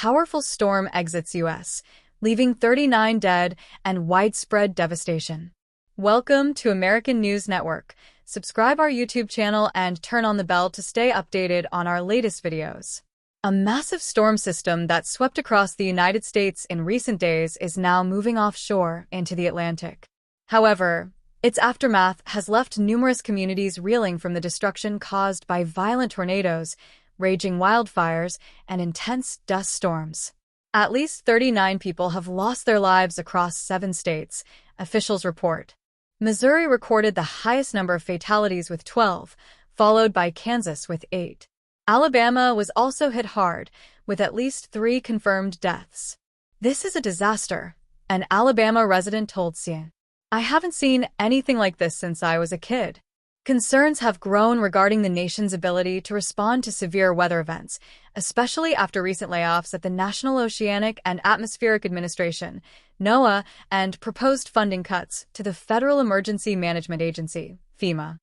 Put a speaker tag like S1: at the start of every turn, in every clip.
S1: powerful storm exits U.S., leaving 39 dead and widespread devastation. Welcome to American News Network. Subscribe our YouTube channel and turn on the bell to stay updated on our latest videos. A massive storm system that swept across the United States in recent days is now moving offshore into the Atlantic. However, its aftermath has left numerous communities reeling from the destruction caused by violent tornadoes, raging wildfires, and intense dust storms. At least 39 people have lost their lives across 7 states, officials report. Missouri recorded the highest number of fatalities with 12, followed by Kansas with 8. Alabama was also hit hard, with at least 3 confirmed deaths. "This is a disaster," an Alabama resident told CNN. "I haven't seen anything like this since I was a kid." Concerns have grown regarding the nation's ability to respond to severe weather events, especially after recent layoffs at the National Oceanic and Atmospheric Administration, NOAA, and proposed funding cuts to the Federal Emergency Management Agency, FEMA.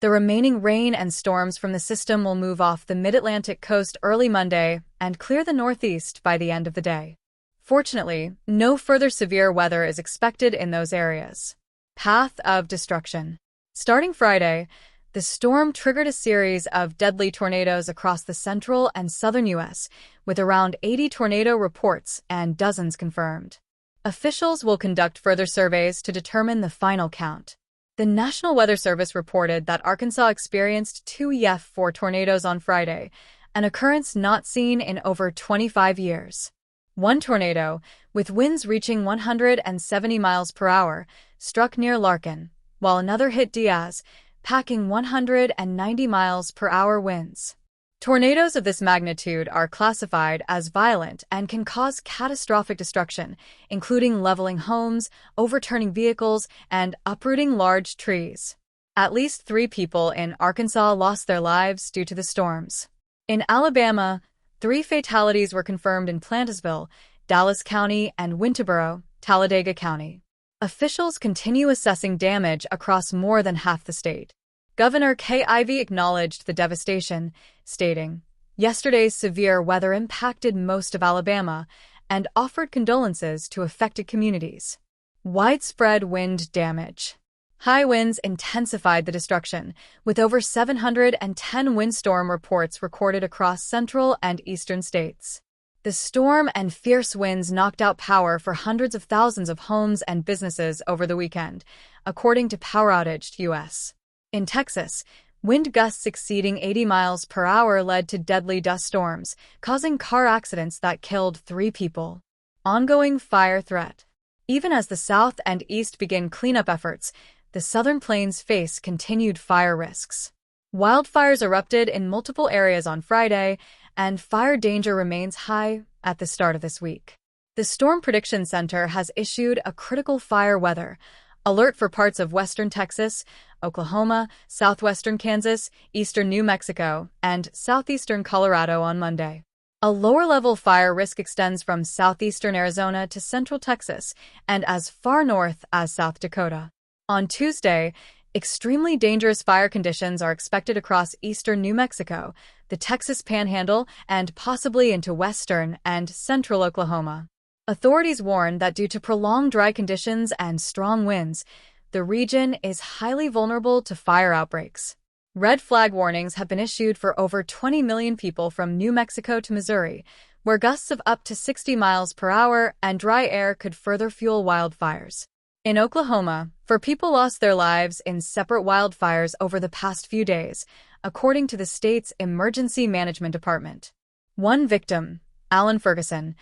S1: The remaining rain and storms from the system will move off the mid-Atlantic coast early Monday and clear the Northeast by the end of the day. Fortunately, no further severe weather is expected in those areas. Path of destruction. Starting Friday, the storm triggered a series of deadly tornadoes across the central and southern U.S., with around 80 tornado reports and dozens confirmed. Officials will conduct further surveys to determine the final count. The National Weather Service reported that Arkansas experienced 2 EF4 tornadoes on Friday, an occurrence not seen in over 25 years. One tornado, with winds reaching 170 miles per hour, struck near Larkin, while another hit Diaz, packing 190 miles per hour winds. Tornadoes of this magnitude are classified as violent and can cause catastrophic destruction, including leveling homes, overturning vehicles, and uprooting large trees. At least 3 people in Arkansas lost their lives due to the storms. In Alabama, 3 fatalities were confirmed in Plantasville, Dallas County, and Winterboro, Talladega County. Officials continue assessing damage across more than half the state. Governor Kay Ivey acknowledged the devastation, stating, "Yesterday's severe weather impacted most of Alabama," and offered condolences to affected communities. Widespread wind damage. High winds intensified the destruction, with over 710 windstorm reports recorded across central and eastern states. The storm and fierce winds knocked out power for hundreds of thousands of homes and businesses over the weekend, according to Power Outage US. In Texas, wind gusts exceeding 80 miles per hour led to deadly dust storms, causing car accidents that killed 3 people. Ongoing fire threat. Even as the South and East begin cleanup efforts, the Southern Plains face continued fire risks. Wildfires erupted in multiple areas on Friday, and fire danger remains high at the start of this week. The Storm Prediction Center has issued a critical fire weather alert for parts of western Texas, Oklahoma, southwestern Kansas, eastern New Mexico, and southeastern Colorado on Monday. A lower-level fire risk extends from southeastern Arizona to central Texas and as far north as South Dakota. On Tuesday, extremely dangerous fire conditions are expected across eastern New Mexico, the Texas Panhandle, and possibly into western and central Oklahoma. Authorities warn that due to prolonged dry conditions and strong winds, the region is highly vulnerable to fire outbreaks. Red flag warnings have been issued for over 20 million people from New Mexico to Missouri, where gusts of up to 60 miles per hour and dry air could further fuel wildfires. In Oklahoma, 4 people lost their lives in separate wildfires over the past few days, according to the state's Emergency Management Department. One victim, Alan Ferguson,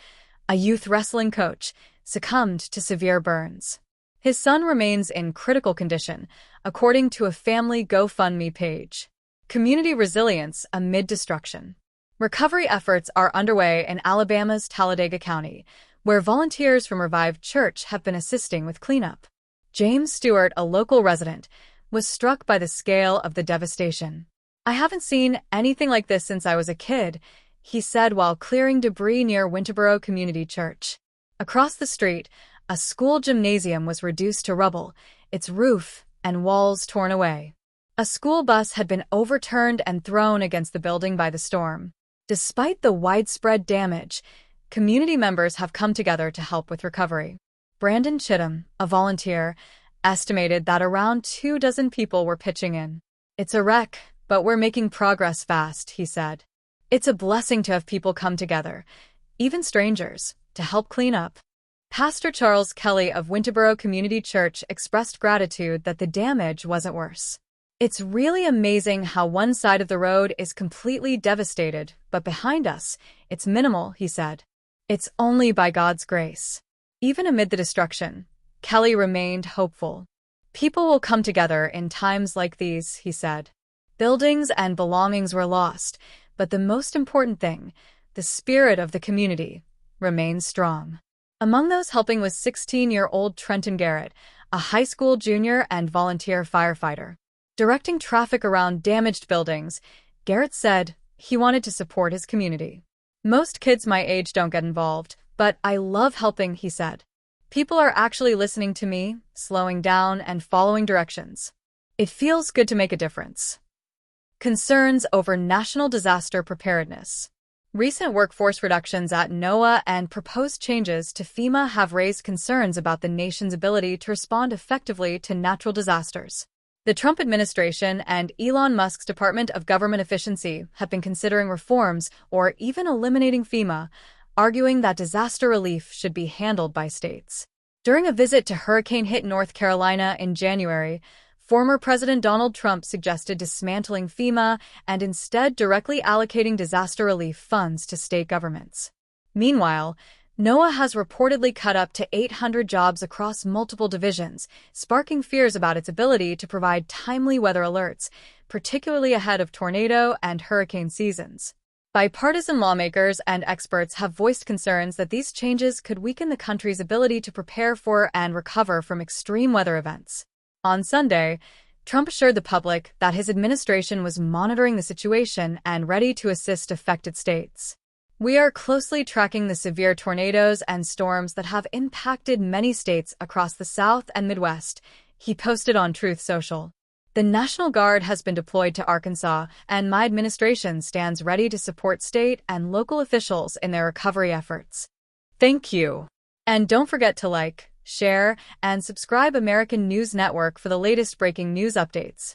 S1: a youth wrestling coach, succumbed to severe burns. His son remains in critical condition, according to a family GoFundMe page. Community resilience amid destruction. Recovery efforts are underway in Alabama's Talladega County, where volunteers from Revived Church have been assisting with cleanup. James Stewart, a local resident, was struck by the scale of the devastation. "I haven't seen anything like this since I was a kid," he said while clearing debris near Winterboro Community Church. Across the street, a school gymnasium was reduced to rubble, its roof and walls torn away. A school bus had been overturned and thrown against the building by the storm. Despite the widespread damage, Community members have come together to help with recovery. Brandon Chittum, a volunteer, estimated that around 24 people were pitching in. "It's a wreck, but we're making progress fast," he said. "It's a blessing to have people come together, even strangers, to help clean up." Pastor Charles Kelly of Winterboro Community Church expressed gratitude that the damage wasn't worse. "It's really amazing how one side of the road is completely devastated, but behind us, it's minimal," he said. "It's only by God's grace." Even amid the destruction, Kelly remained hopeful. "People will come together in times like these," he said. Buildings and belongings were lost, but the most important thing, the spirit of the community, remains strong. Among those helping was 16-year-old Trenton Garrett, a high school junior and volunteer firefighter. Directing traffic around damaged buildings, Garrett said he wanted to support his community. "Most kids my age don't get involved, but I love helping," he said. "People are actually listening to me, slowing down, and following directions. It feels good to make a difference." Concerns over national disaster preparedness. Recent workforce reductions at NOAA and proposed changes to FEMA have raised concerns about the nation's ability to respond effectively to natural disasters. The Trump administration and Elon Musk's Department of Government Efficiency have been considering reforms or even eliminating FEMA, arguing that disaster relief should be handled by states. During a visit to hurricane-hit North Carolina in January, former President Donald Trump suggested dismantling FEMA and instead directly allocating disaster relief funds to state governments. Meanwhile, NOAA has reportedly cut up to 800 jobs across multiple divisions, sparking fears about its ability to provide timely weather alerts, particularly ahead of tornado and hurricane seasons. Bipartisan lawmakers and experts have voiced concerns that these changes could weaken the country's ability to prepare for and recover from extreme weather events. On Sunday, Trump assured the public that his administration was monitoring the situation and ready to assist affected states. "We are closely tracking the severe tornadoes and storms that have impacted many states across the South and Midwest," he posted on Truth Social. "The National Guard has been deployed to Arkansas, and my administration stands ready to support state and local officials in their recovery efforts." Thank you. And don't forget to like, share, and subscribe American News Network for the latest breaking news updates.